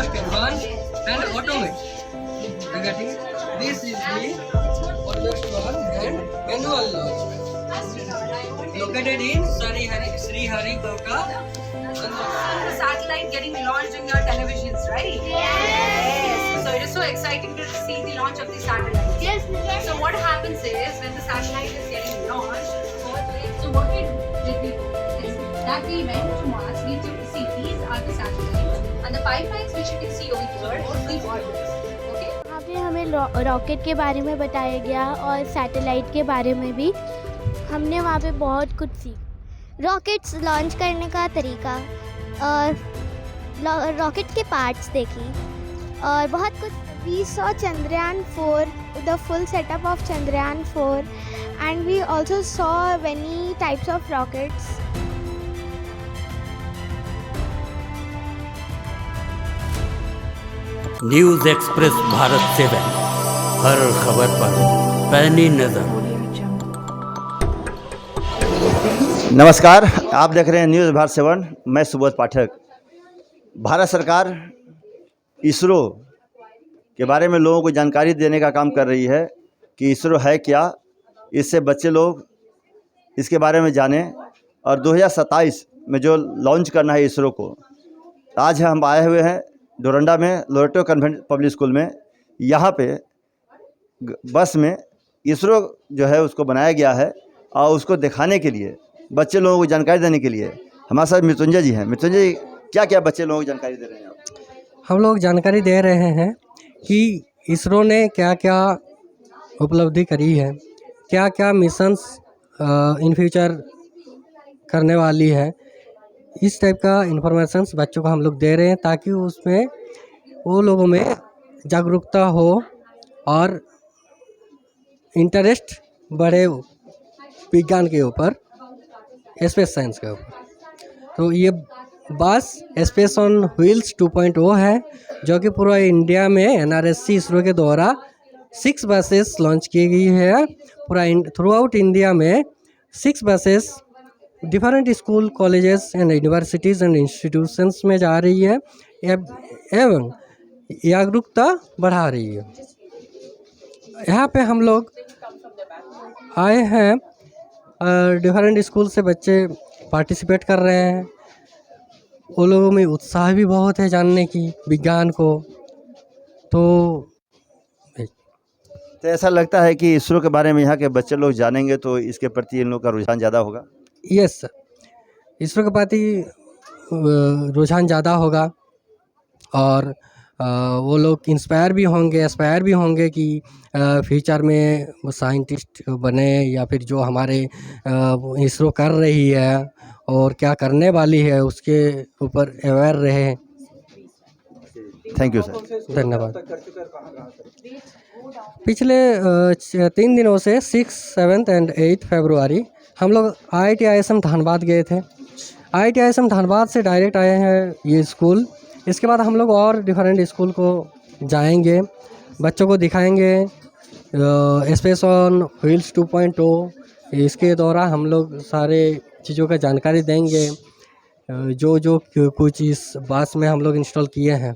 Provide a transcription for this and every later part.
can run and automate. You getting it? This is the oldest one and manual launch. Located in Sri Harikota. The satellite getting launched in your televisions, right? Yes. So it is so exciting to see the launch of the satellite. Yes. So what happens is when the satellite is getting launched, so what we did is that we went to Mars. We took to see these are the satellites and the pipelines which you can see over here is the orbits. Okay. वहाँ पे हमें rocket के बारे में बताया गया और satellite के बारे में भी। हमने वहाँ पे बहुत कुछ सीखा। रॉकेट्स लॉन्च करने का तरीका और रॉकेट के पार्ट्स देखी और बहुत कुछ। We saw Chandrayaan 4, the full setup of Chandrayaan 4 and we also saw many types of rockets. News express Bharat 7, हर खबर पर पैनी नज़र। नमस्कार, आप देख रहे हैं न्यूज़ भारत 7। मैं सुबोध पाठक। भारत सरकार इसरो के बारे में लोगों को जानकारी देने का काम कर रही है कि इसरो है क्या, इससे बच्चे लोग इसके बारे में जानें और 2027 में जो लॉन्च करना है इसरो को। आज हम आए हुए हैं डोरंडा में लोरेटो कन्वेंट पब्लिक स्कूल में। यहाँ पे बस में इसरो जो है उसको बनाया गया है और उसको दिखाने के लिए, बच्चे लोगों को जानकारी देने के लिए हमारे साथ मृत्युंजय जी हैं। मृत्युंजय जी, क्या क्या बच्चे लोगों को जानकारी दे रहे हैं आप? हम लोग जानकारी दे रहे हैं कि इसरो ने क्या क्या उपलब्धि करी है, क्या क्या मिशंस इन फ्यूचर करने वाली है। इस टाइप का इन्फॉर्मेशंस बच्चों को हम लोग दे रहे हैं ताकि उसमें वो लोगों में जागरूकता हो और इंटरेस्ट बढ़े विज्ञान के ऊपर, स्पेस साइंस के ऊपर। तो ये बस स्पेस ऑन व्हील्स 2.0 है, जो कि पूरा इंडिया में NRSC इसरो के द्वारा 6 बसेस लॉन्च की गई है। पूरा थ्रू आउट इंडिया में 6 buses different school, colleges and universities and institutions में जा रही है एवं जागरूकता बढ़ा रही है। यहाँ पे हम लोग आए हैं, डिफरेंट स्कूल से बच्चे पार्टिसिपेट कर रहे हैं। वो लोगों में उत्साह भी बहुत है जानने की विज्ञान को। तो ऐसा लगता है कि इसरो के बारे में यहाँ के बच्चे लोग जानेंगे तो इसके प्रति इन लोग का रुझान ज़्यादा होगा। यस सर, इसरो के प्रति रुझान ज़्यादा होगा और वो लोग इंस्पायर भी होंगे, एस्पायर भी होंगे कि फ्यूचर में वो साइंटिस्ट बने या फिर जो हमारे इसरो कर रही है और क्या करने वाली है उसके ऊपर अवेयर रहे। Thank you sir. धन्यवाद। पिछले 3 दिनों से 6, 7 एंड 8 फरवरी हम लोग IIT ISM धनबाद गए थे। IIT ISM धनबाद से डायरेक्ट आए हैं ये स्कूल। इसके बाद हम लोग और डिफरेंट स्कूल को जाएंगे, बच्चों को दिखाएंगे स्पेस ऑन व्हील्स 2.0। इसके दौरान हम लोग सारे चीज़ों का जानकारी देंगे जो कुछ इस बस में हम लोग इंस्टॉल किए हैं।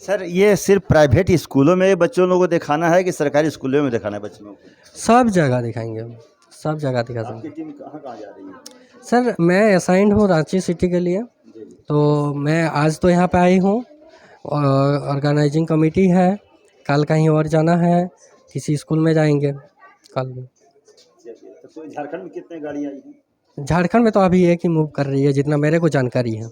सर, ये सिर्फ प्राइवेट स्कूलों में बच्चों लोगों को दिखाना है कि सरकारी स्कूलों में दिखाना है बच्चों लोगों को? सब जगह दिखाएंगे, सब जगह दिखा आपकी देंगे। टीम कहाँ जा रही है? सर, मैं असाइंड हूँ रांची सिटी के लिए, तो मैं आज तो यहाँ पे आई हूँ। ऑर्गेनाइजिंग कमेटी है, कल कहीं और जाना है, किसी स्कूल में जाएंगे कल। तो झारखंड में कितने गाड़ियाँ आई हैं? झारखंड में तो अभी एक ही मूव कर रही है जितना मेरे को जानकारी है।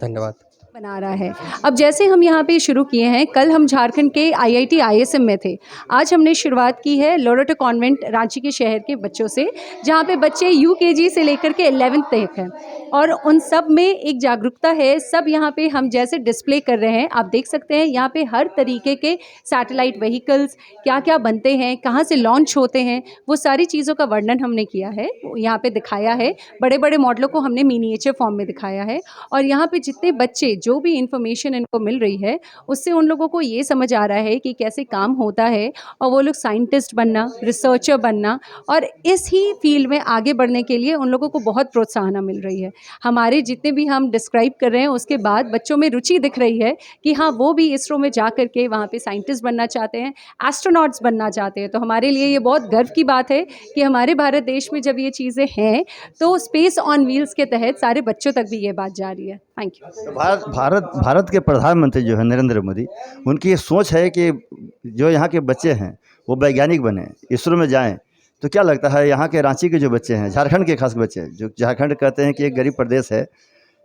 धन्यवाद। बना रहा है। अब जैसे हम यहाँ पे शुरू किए हैं, कल हम झारखंड के IIT ISM में थे। आज हमने शुरुआत की है लोरेटो कॉन्वेंट रांची के शहर के बच्चों से, जहाँ पे बच्चे UKG से लेकर के 11th तक हैं और उन सब में एक जागरूकता है। सब यहाँ पे हम जैसे डिस्प्ले कर रहे हैं, आप देख सकते हैं यहाँ पे हर तरीके के सैटेलाइट व्हीकल्स क्या क्या बनते हैं, कहाँ से लॉन्च होते हैं, वो सारी चीज़ों का वर्णन हमने किया है, यहाँ पे दिखाया है। बड़े बड़े मॉडलों को हमने मिनिएचर फॉर्म में दिखाया है और यहाँ पे जितने बच्चे जो भी इन्फॉर्मेशन इनको मिल रही है उससे उन लोगों को ये समझ आ रहा है कि कैसे काम होता है, और वो लोग साइंटिस्ट बनना, रिसर्चर बनना और इस ही फील्ड में आगे बढ़ने के लिए उन लोगों को बहुत प्रोत्साहन मिल रही है। हमारे जितने भी हम डिस्क्राइब कर रहे हैं उसके बाद बच्चों में रुचि दिख रही है कि हाँ, वो भी इसरो में जा कर के वहाँ पे साइंटिस्ट बनना चाहते हैं, एस्ट्रोनॉट्स बनना चाहते हैं। तो हमारे लिए ये बहुत गर्व की बात है कि हमारे भारत देश में जब ये चीज़ें हैं तो स्पेस ऑन व्हील्स के तहत सारे बच्चों तक भी ये बात जा रही है। Thank you. तो भारत के प्रधानमंत्री जो है नरेंद्र मोदी, उनकी ये सोच है कि जो यहाँ के बच्चे हैं वो वैज्ञानिक बने, इसरो में जाएं। तो क्या लगता है यहाँ के रांची के जो बच्चे हैं, झारखंड के खास बच्चे, जो झारखंड कहते हैं कि एक गरीब प्रदेश है,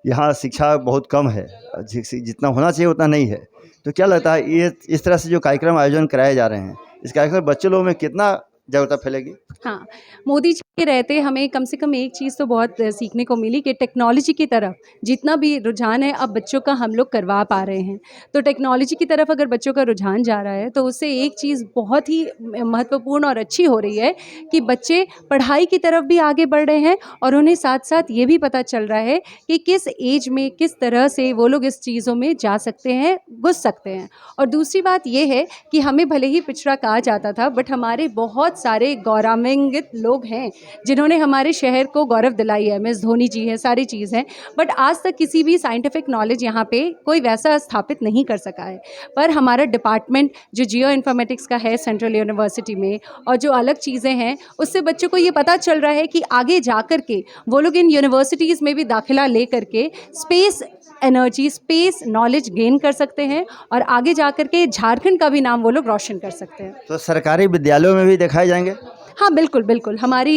यहाँ शिक्षा बहुत कम है, जितना होना चाहिए उतना नहीं है, तो क्या लगता है ये इस तरह से जो कार्यक्रम आयोजन कराए जा रहे हैं, इस कार्यक्रम बच्चे लोगों में कितना जागरूकता फैलेगी? हाँ, मोदी जी के रहते हमें कम से कम एक चीज़ तो बहुत सीखने को मिली कि टेक्नोलॉजी की तरफ जितना भी रुझान है अब बच्चों का हम लोग करवा पा रहे हैं। तो टेक्नोलॉजी की तरफ अगर बच्चों का रुझान जा रहा है तो उससे एक चीज़ बहुत ही महत्वपूर्ण और अच्छी हो रही है कि बच्चे पढ़ाई की तरफ भी आगे बढ़ रहे हैं और उन्हें साथ साथ ये भी पता चल रहा है कि किस एज में किस तरह से वो लोग इस चीज़ों में जा सकते हैं, घुस सकते हैं। और दूसरी बात ये है कि हमें भले ही पिछड़ा कहा जाता था, बट हमारे बहुत सारे गौरवान्वित लोग हैं जिन्होंने हमारे शहर को गौरव दिलाई है। MS धोनी जी हैं, सारी चीज़ हैं, बट आज तक किसी भी साइंटिफिक नॉलेज यहाँ पे कोई वैसा स्थापित नहीं कर सका है। पर हमारा डिपार्टमेंट जो जियो इन्फॉर्मेटिक्स का है सेंट्रल यूनिवर्सिटी में, और जो अलग चीज़ें हैं, उससे बच्चों को ये पता चल रहा है कि आगे जा कर के वो लोग इन यूनिवर्सिटीज़ में भी दाखिला ले करके space energy, space knowledge gain कर सकते हैं और आगे जा कर के झारखंड का भी नाम वो लोग रोशन कर सकते हैं। तो सरकारी विद्यालयों में भी दिखाए जाएंगे? हाँ, बिल्कुल बिल्कुल, हमारी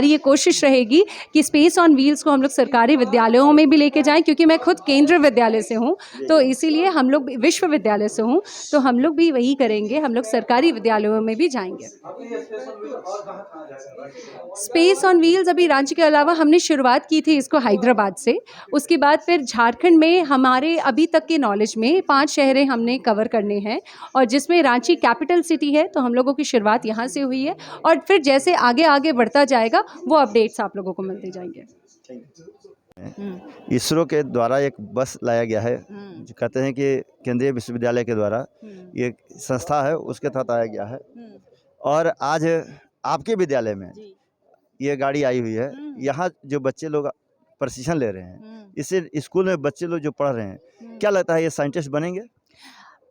ये कोशिश रहेगी कि स्पेस ऑन व्हील्स को हम लोग सरकारी विद्यालयों में भी लेके जाएं, क्योंकि मैं खुद केंद्रीय विद्यालय से हूँ, तो इसीलिए हम लोग विश्वविद्यालय से हूँ, तो हम लोग भी वही करेंगे, हम लोग सरकारी विद्यालयों में भी जाएंगे। स्पेस ऑन व्हील्स अभी रांची के अलावा हमने शुरुआत की थी इसको हैदराबाद से, उसके बाद फिर झारखंड में हमारे अभी तक के नॉलेज में 5 शहरें हमने कवर करने हैं, और जिसमें रांची कैपिटल सिटी है, तो हम लोगों की शुरुआत यहाँ से हुई है, और फिर जैसे आगे आगे बढ़ता जाएगा वो अपडेट्स आप लोगों को मिलते जाएंगे। इसरो के द्वारा एक बस लाया गया है, जो कहते हैं कि केंद्रीय विश्वविद्यालय के द्वारा ये संस्था है, उसके तहत आया गया है, और आज आपके विद्यालय में ये गाड़ी आई हुई है। यहाँ जो बच्चे लोग प्रशिक्षण ले रहे हैं, इससे स्कूल में बच्चे लोग जो पढ़ रहे हैं, क्या लगता है ये साइंटिस्ट बनेंगे?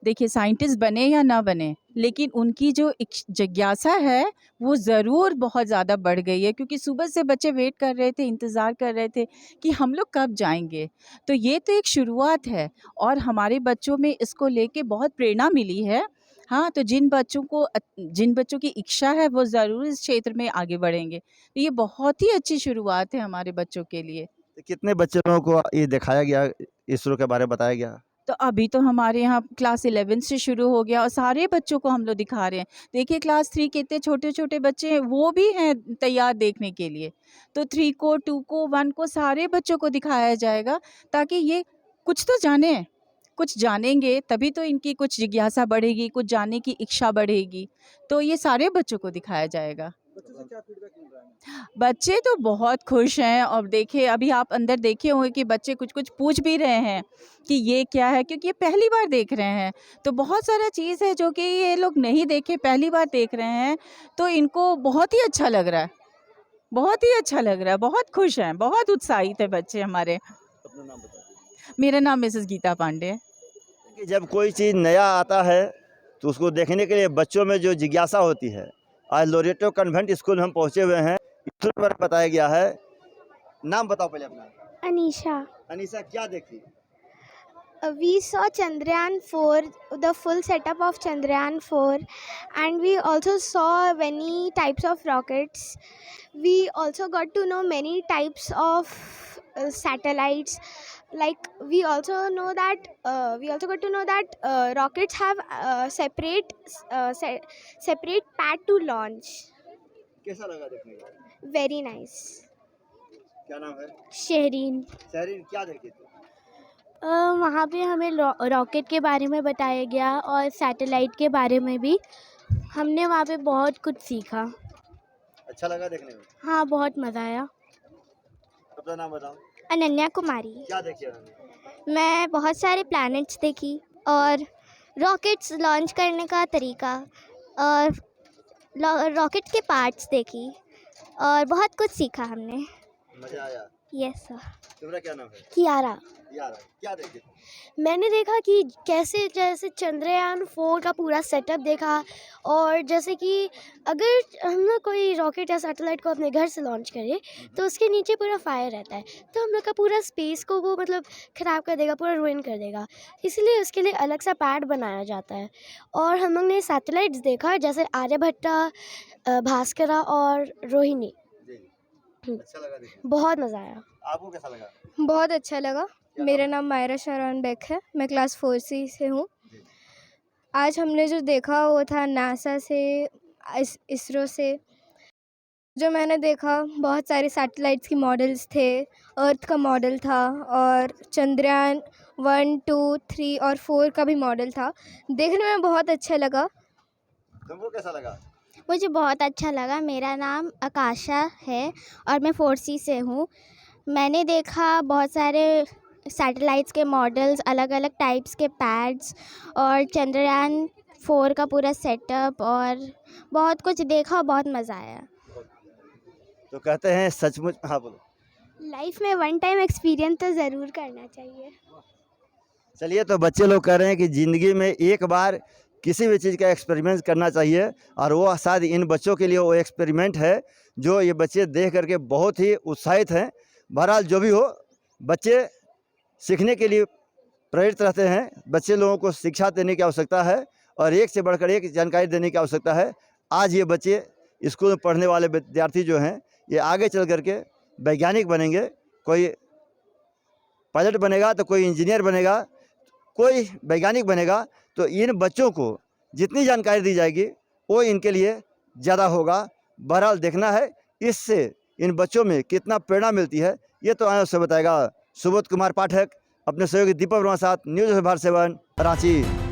देखिए, साइंटिस्ट बने या ना बने, लेकिन उनकी जो जिज्ञासा है वो ज़रूर बहुत ज़्यादा बढ़ गई है, क्योंकि सुबह से बच्चे वेट कर रहे थे, इंतज़ार कर रहे थे कि हम लोग कब जाएंगे। तो ये तो एक शुरुआत है, और हमारे बच्चों में इसको लेके बहुत प्रेरणा मिली है। हाँ, तो जिन बच्चों की इच्छा है वो ज़रूर इस क्षेत्र में आगे बढ़ेंगे। तो ये बहुत ही अच्छी शुरुआत है हमारे बच्चों के लिए। तो कितने बच्चे लोगों को ये दिखाया गया, इसरो के बारे में बताया गया? तो अभी तो हमारे यहाँ क्लास 11 से शुरू हो गया और सारे बच्चों को हम लोग दिखा रहे हैं। देखिए, क्लास 3 के इतने छोटे छोटे बच्चे हैं, वो भी हैं तैयार देखने के लिए। तो 3 को, 2 को, 1 को सारे बच्चों को दिखाया जाएगा, ताकि ये कुछ तो जाने, कुछ जानेंगे तभी तो इनकी कुछ जिज्ञासा बढ़ेगी, कुछ जानने की इच्छा बढ़ेगी। तो ये सारे बच्चों को दिखाया जाएगा। बच्चे तो बहुत खुश हैं, और देखिए अभी आप अंदर देखे होंगे कि बच्चे कुछ कुछ पूछ भी रहे हैं कि ये क्या है, क्योंकि ये पहली बार देख रहे हैं। तो बहुत सारा चीज़ है जो कि ये लोग नहीं देखे, पहली बार देख रहे हैं, तो इनको बहुत ही अच्छा लग रहा है, बहुत ही अच्छा लग रहा है, बहुत खुश हैं, बहुत उत्साहित है बच्चे हमारे। अपना नाम बताइए। मेरा नाम मिसेस गीता पांडे है। कि जब कोई चीज़ नया आता है तो उसको देखने के लिए बच्चों में जो जिज्ञासा होती है, आज लोरेटो कन्वेंट स्कूल में हम पहुँचे हुए हैं, इसके बारे में बताया गया है। नाम बताओ पहले अपना। Anisha. अनीशा, क्या देखी? We saw Chandrayaan 4, the full setup of Chandrayaan 4, and we also saw many types of rockets. We also got to know many types of satellites. Like we also got to know that rockets have separate pad to launch. कैसा लगा देखने का? Very nice. क्या नाम है? शहरीन. शहरीन, क्या देखी थी? वहाँ पे हमें रॉकेट के बारे में बताया गया और सैटेलाइट के बारे में भी। हमने वहाँ पे बहुत कुछ सीखा। अच्छा लगा देखने में? हाँ, बहुत मज़ा आया। अपना नाम बताओ। अनन्या कुमारी। क्या देखी उन्होंने? मैं बहुत सारे प्लैनेट्स देखी और रॉकेट्स लॉन्च करने का तरीका और रॉकेट के पार्ट्स देखी और बहुत कुछ सीखा हमने। मज़ा आया। Yes sir. तुम्हारा क्या नाम है? कियारा। यार क्या देखे? मैंने देखा कि जैसे चंद्रयान 4 का पूरा सेटअप देखा और जैसे कि अगर हम लोग कोई रॉकेट या सैटेलाइट को अपने घर से लॉन्च करें तो उसके नीचे पूरा फायर रहता है, तो हम लोग का पूरा स्पेस को वो मतलब ख़राब कर देगा, पूरा रुइन कर देगा। इसलिए उसके लिए अलग सा पैड बनाया जाता है। और हम लोग ने सैटेलाइट्स देखा जैसे आर्यभट्टा, भास्करा और रोहिणी। अच्छा लगा देखे? बहुत मज़ा आया। आपको कैसा लगा? बहुत अच्छा लगा। मेरा नाम मायरा शारान बेक है, मैं क्लास 4C से हूँ। आज हमने जो देखा वो था नासा से, इसरो से। जो मैंने देखा बहुत सारे सैटेलाइट्स के मॉडल्स थे, अर्थ का मॉडल था और चंद्रयान 1, 2, 3 और 4 का भी मॉडल था। देखने में बहुत अच्छा लगा। तुमको कैसा लगा? मुझे बहुत अच्छा लगा। मेरा नाम आकाशा है और मैं 4C से हूँ। मैंने देखा बहुत सारे सैटेलाइट्स के मॉडल्स, अलग अलग टाइप्स के पैड्स और चंद्रयान 4 का पूरा सेटअप और बहुत कुछ देखा और बहुत मज़ा आया। तो कहते हैं सचमुच। हाँ बोलो। लाइफ में वन टाइम एक्सपीरियंस तो ज़रूर करना चाहिए। चलिए, तो बच्चे लोग कह रहे हैं कि ज़िंदगी में एक बार किसी भी चीज़ का एक्सपेरिमेंट करना चाहिए और वो शायद इन बच्चों के लिए वो एक्सपेरिमेंट है जो ये बच्चे देख करके बहुत ही उत्साहित हैं। बहरहाल जो भी हो, बच्चे सीखने के लिए प्रेरित रहते हैं। बच्चे लोगों को शिक्षा देने की आवश्यकता है और एक से बढ़कर एक जानकारी देने की आवश्यकता है। आज ये बच्चे स्कूल में पढ़ने वाले विद्यार्थी जो हैं, ये आगे चल करके वैज्ञानिक बनेंगे। कोई पायलट बनेगा तो कोई इंजीनियर बनेगा, कोई वैज्ञानिक बनेगा। तो इन बच्चों को जितनी जानकारी दी जाएगी वो इनके लिए ज़्यादा होगा। बहरहाल देखना है इससे इन बच्चों में कितना प्रेरणा मिलती है, ये तो आगे से बताएगा सुबोध कुमार पाठक अपने सहयोगी दीपक वर्मा साथ, न्यूज़ भारत 7 रांची।